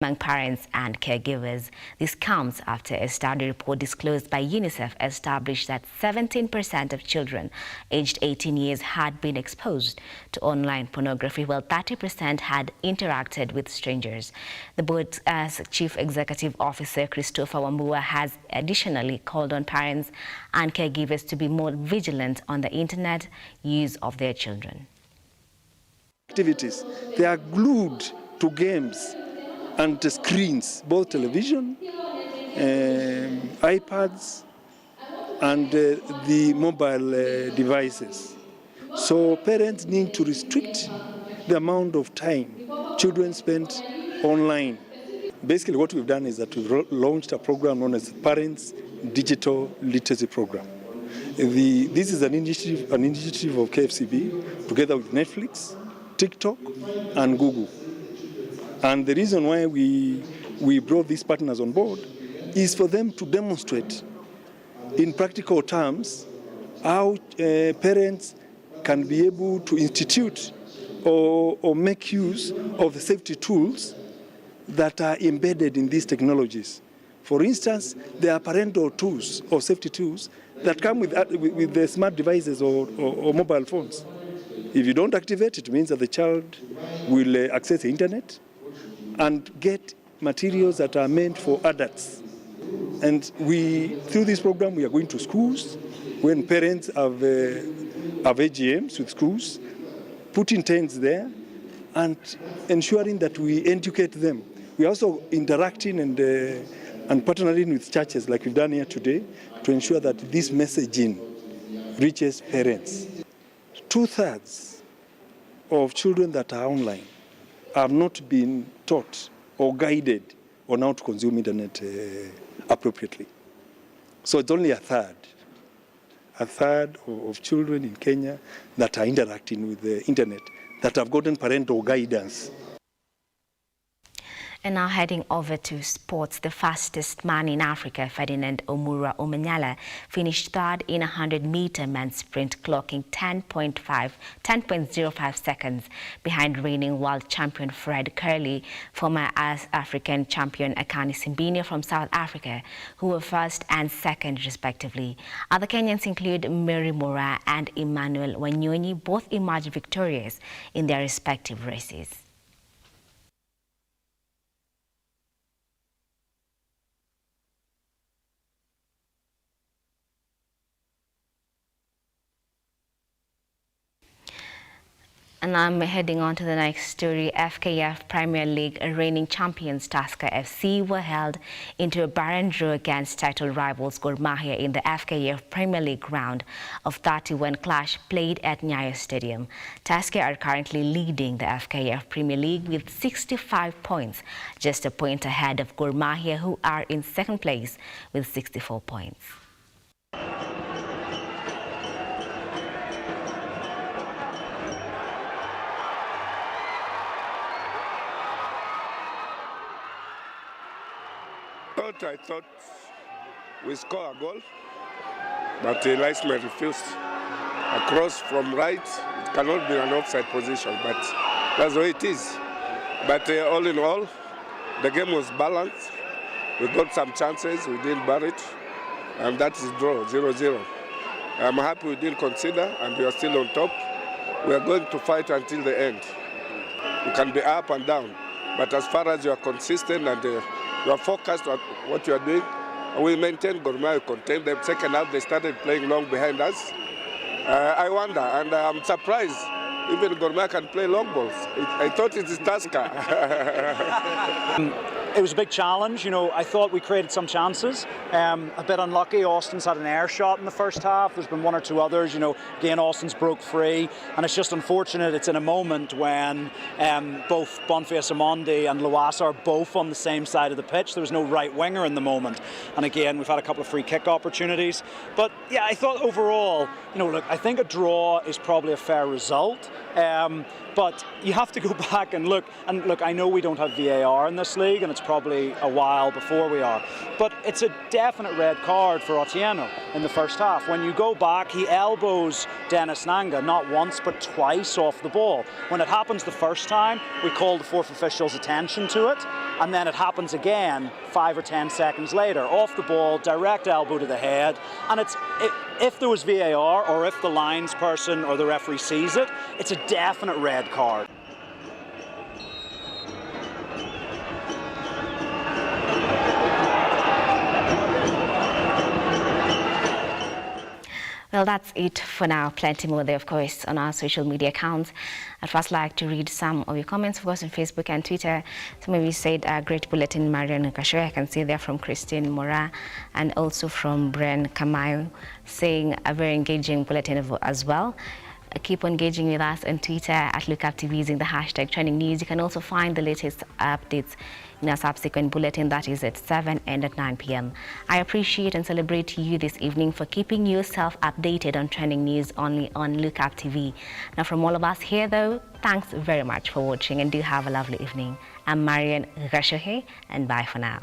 among parents and caregivers. This comes after a study report disclosed by UNICEF established that 17% of children aged 18 years had been exposed to online pornography, while 30% had interacted with strangers. The board's Chief Executive Officer Christopher Wambua has additionally called on parents and caregivers to be more vigilant on the internet use of their children. Activities, they are glued to games and screens, both television, iPads, and the mobile devices. So parents need to restrict the amount of time children spend online. Basically what we've done is that we've launched a program known as Parents Digital Literacy Program. This is an initiative of KFCB together with Netflix, TikTok, and Google. And the reason why we brought these partners on board is for them to demonstrate in practical terms how parents can be able to institute or make use of the safety tools that are embedded in these technologies. For instance, there are parental tools or safety tools that come with the smart devices or mobile phones. If you don't activate, it means that the child will access the internet and get materials that are meant for adults. And through this program, we are going to schools when parents have AGMs with schools, putting tents there and ensuring that we educate them. We are also interacting and partnering with churches like we've done here today to ensure that this messaging reaches parents. 2/3 of children that are online have not been taught or guided on how to consume internet appropriately. So it's only a third of children in Kenya that are interacting with the internet that have gotten parental guidance. And now heading over to sports, the fastest man in Africa, Ferdinand Omura Omanyala, finished third in a 100-meter men's sprint, clocking 10.05 seconds behind reigning world champion Fred Kerley, former African champion Akani Simbine from South Africa, who were first and second respectively. Other Kenyans include Mary Mora and Emmanuel Wanyonyi, both emerged victorious in their respective races. And I'm heading on to the next story. FKF Premier League reigning champions Tusker FC were held into a barren draw against title rivals Gor Mahia in the FKF Premier League round of 31 clash played at Nyayo Stadium. Tusker are currently leading the FKF Premier League with 65 points, just a point ahead of Gor Mahia, who are in second place with 64 points. I thought we score a goal, but the linesman refused. A cross from right, it cannot be an offside position, but that's the way it is. But all in all, the game was balanced. We got some chances, we didn't bar it, and that is draw, 0-0. I'm happy we didn't consider, and we are still on top. We are going to fight until the end. You can be up and down, but as far as you are consistent and you are focused on what you are doing, we maintain Gor Mahia, contain them. Second half, they started playing long behind us. I wonder, and I'm surprised, even Gor Mahia can play long balls. I thought it is Tusker. It was a big challenge. You know, I thought we created some chances. A bit unlucky. Austin's had an air shot in the first half. There's been one or two others. You know, again, Austin's broke free, and it's just unfortunate. It's in a moment when both Boniface Amondi and Luasa are both on the same side of the pitch. There was no right winger in the moment, and again, we've had a couple of free kick opportunities. But yeah, I thought overall, you know, look, I think a draw is probably a fair result. But you have to go back and look. And look, I know we don't have VAR in this league, and it's probably a while before we are. But it's a definite red card for Otieno in the first half. When you go back, he elbows Dennis Nanga not once but twice off the ball. When it happens the first time, we call the fourth official's attention to it. and then it happens again 5 or 10 seconds later. Off the ball, direct elbow to the head, and if there was VAR or if the lines person or the referee sees it, it's a definite red card. Well, that's it for now. Plenty more there, of course, on our social media accounts. I'd first like to read some of your comments, of course, on Facebook and Twitter. Some of you said, great bulletin, Marion Gachuhi. I can see there from Christine Mora and also from Bren Kamayo saying a very engaging bulletin as well. Keep on engaging with us on Twitter at Lookuptv using the hashtag trending news. You can also find the latest updates in our subsequent bulletin, that is at 7 and at 9 p.m. I appreciate and celebrate you this evening for keeping yourself updated on trending news only on Lookuptv. Now, from all of us here, though, thanks very much for watching and do have a lovely evening. I'm Marion Gachuhi, and bye for now.